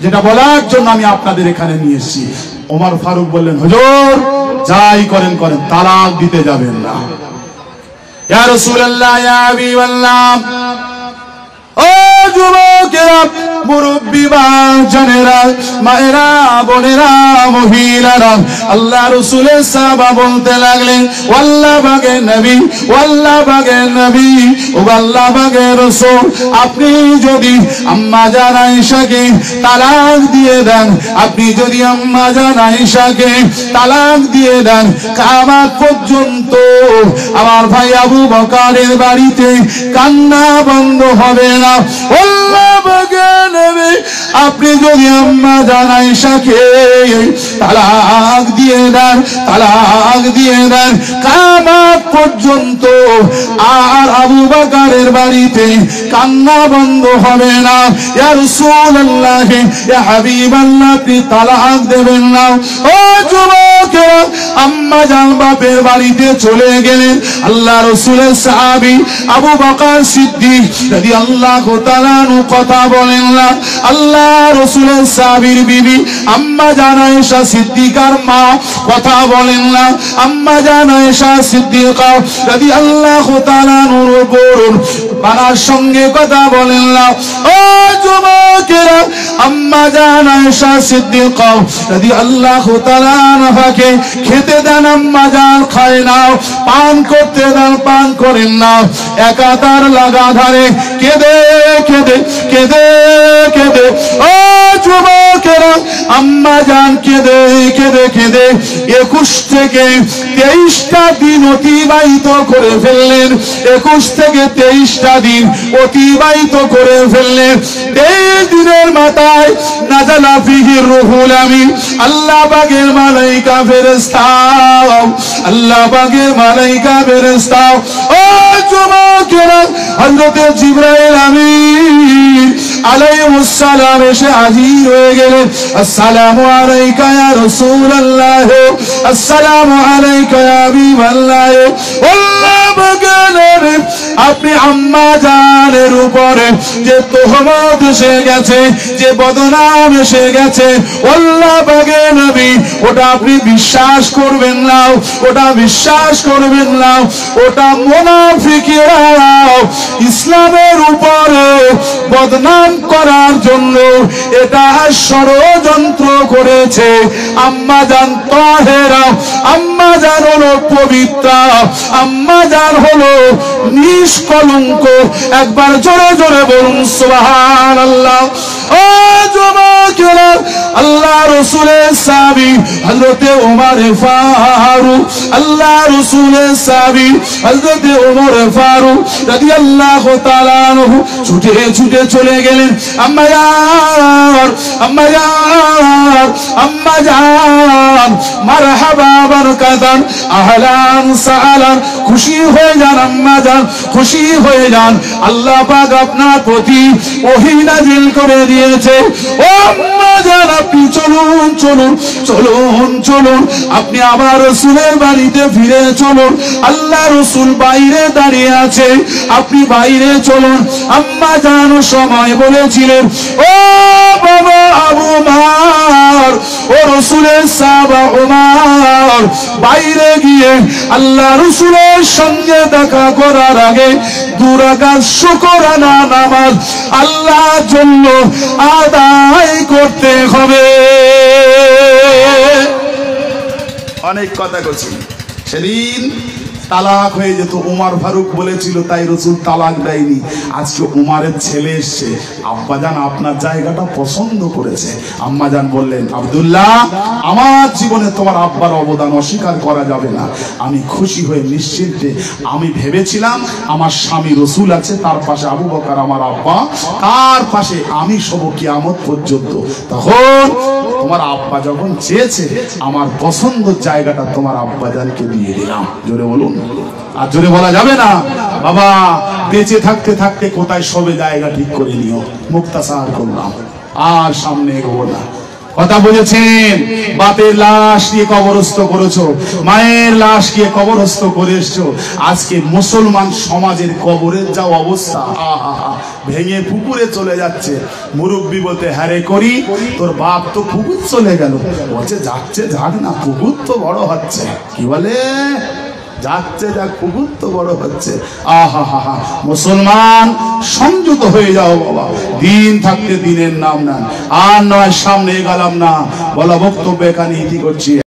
যেটা বলার জন্য আমি আপনাদের এখানে নিয়ে এসেছি। ওমর ফারুক বললেন, হুজুর যাই করেন করেন, তালাক দিতে যাবেন না। ইয়া রাসূলুল্লাহ, ইয়া হাবিবাল্লাহ, ও যুবকেরা, মুরব্বী বাজানেরা, মায়েরা, বোনেরা, মহিলারা, আল্লাহ রাসূলের সাহাবা বলতে লাগলেন, ওয়াল্লাহ বাগে নবী, ওয়াল্লাহ বাগে নবী, ও আল্লাহ বাগে রাসূল, আপনি যদি আম্মা জান আয়েশাকে তালাক দিয়ে দেন, আপনি যদি আম্মা জান আয়েশাকে তালাক দিয়ে দেন, কিয়ামত পর্যন্ত আমার ভাই আবু বকরের বাড়িতে কান্না বন্ধ হবে না। আল্লাহ বাগে নবী, আপনি যদি আম্মা জান আয়েশাকে তালাক দিয়ে দেন, তালাক দিয়ে দেন, কিয়ামত পর্যন্ত আর আবু বকরের বাড়িতে কান্না বন্ধ হবে না। ইয়া রাসূলুল্লাহ, ইয়া হাবিবাল্লাহ, আপনি তালাক দেবেন না। ও যুবকেরা, আম্মা জান বাপের বাড়িতে চলে গেলেন। আল্লাহ রাসূলের সাহাবী আবু বকর সিদ্দিক রাদিয়াল্লাহু তাআলা কথা বলেন না। আল্লাহ রাসূলের সাহাবীর বিবি আম্মা জান আয়েশা সিদ্দিকার মা কথা বলেন না। আম্মা জান আয়েশা সিদ্দিকা রাদিয়াল্লাহু তাআলা নূর বরুন বানার সঙ্গে কথা বলেন না। ও যুবকেরা, আম্মা জান আয়েশা সিদ্দিকা রাদিয়াল্লাহু তাআলা আনহাকে খেতে দেন, আম্মা জান খায় না, পান করতে দেন, পান করেন না। একাতার লাগাধারে কেঁদে কেঁদে কেঁদে কেঁদে, ও যুবকেরা, আম্মা জান কেঁদে কেঁদে কেঁদে 21 থেকে 23টা দিন অতিবাহিত করে ফেললেন। 21 থেকে 23টা দিন অতিবাহিত করে ফেললেন। 23 দিনের মাথায় নাজালা ফিহি রূহুল আমিন, আল্লাহ পাকের মালায়েকা ফেরেশতা, আল্লাহ পাকের মালায়েকা ফেরেশতা, ও যুবকেরা, হযরত জিবরাইল আমিন আলাইহিস সালাম এসে হাজির হয়ে গেলেন। আসসালামু আলাইকা ইয়া রাসূলুল্লাহ, আসসালামু আলাইকা ইয়া হাবিবাল্লাহ। আল্লাহ বলেন, আপনি আম্মা জানের উপরে যে তোহমত এসে গেছে, যে বদনাম এসে গেছে, আল্লাহ পাকে নবী, ওটা আপনি বিশ্বাস করবেন না, ওটা বিশ্বাস করবেন না। ওটা মুনাফিকরা ইসলামের উপরে বদনাম করার জন্য এটা ষড়যন্ত্র করেছে। আম্মা জান তাহেরা, আম্মা জান হলো পবিত্র, আম্মা জান হলো নিষ্কলঙ্ক। একবার জোরে জোরে বলুন সুবহানাল্লাহ। ও যুবকেরা, আল্লাহ রাসূলের সাহাবী হযরত ওমর ফারুক, আল্লাহ রাসূলের সাহাবী হযরত ওমর ফারুক রাদিয়াল্লাহু তাআলা আনহু ছুটে ছুটে চলে গেলেন। আম্মা জান, আম্মা জান, আম্মা জান, মারহাবা বারাকাতান, আহলান সাহলান, খুশি হয়ে যান আম্মা জান, খুশি হয়ে যান। আল্লাহ পাক আপনার প্রতি ওহী নাযিল করে দিয়েছে। ও আম্মা জান, আপনি চলুন চলুন চলুন চলুন, আপনি আবার রাসূলের বাড়িতে ফিরে চলুন। আল্লাহ রাসূল বাইরে দাঁড়িয়ে আছে, আপনি বাইরে চলুন। আম্মা জান সময় বলেছিলেন, ও বাবা আবু বকর, ও রাসূলের সাহাবা ওমর বাইরে গিয়ে আল্লাহ রাসূলের সঙ্গে দেখা করার আগে 2 রাকাত শুকরানা নামাজ আল্লাহর জন্য আদায় করতে হবে। অনেক কথা বলছি, সেদিন তালাক হয়ে যেত। উমর ফারুক বলেছিল তাই রাসূল তালাক দেয়নি। আজকে উমারের ছেলে এসছে, আব্বাজান আপনার জায়গাটা পছন্দ করেছে। আম্মাজান বললেন, আব্দুল্লাহ, আমার জীবনে তোমার আব্বার অবদান অস্বীকার করা যাবে না। আমি খুশি হয়ে নিশ্চিন্তে, আমি ভেবেছিলাম আমার স্বামী রাসূল আছে, তার পাশে আবু বকর আমার আব্বা, তার পাশে আমি সব কিয়ামত পর্যন্ত। তখন তোমার আব্বা যখন চেয়েছে, আমার পছন্দের জায়গাটা তোমার আব্বাজানকে দিয়ে দিলাম। জোরে বলুন। আর জোরে বলা যাবে না। বাবা বেঁচে থাকতে থাকতে কোথায় সবে জায়গা ঠিক করে নিও। মুক্তাসার করলাম, আর সামনে এগোবো না। কথা বুঝেছেন? বাপের লাশ দিয়ে কবরস্থ করেছো, মায়ের লাশ দিয়ে কবরস্থ করে এসছো। আজকে মুসলমান সমাজের কবরের যা অবস্থা, ভেঙে পুকুরে চলে যাচ্ছে। মুরব্বী বলতে হারে করি, তোর বাপ তো পুকুর চলে গেল। বলছে যাচ্ছে যাক না, পুকুর তো বড় হচ্ছে। কি বলে? যাচ্ছে যাক, পুকুর তো বড় হচ্ছে। আহা হা হা, মুসলমান সংযত হয়ে যাও বাবা, দিন থাকতে দিনের নাম না। আর নয় সামনে গেলাম না, বলা বক্তব্য এখানে ইতি করছি।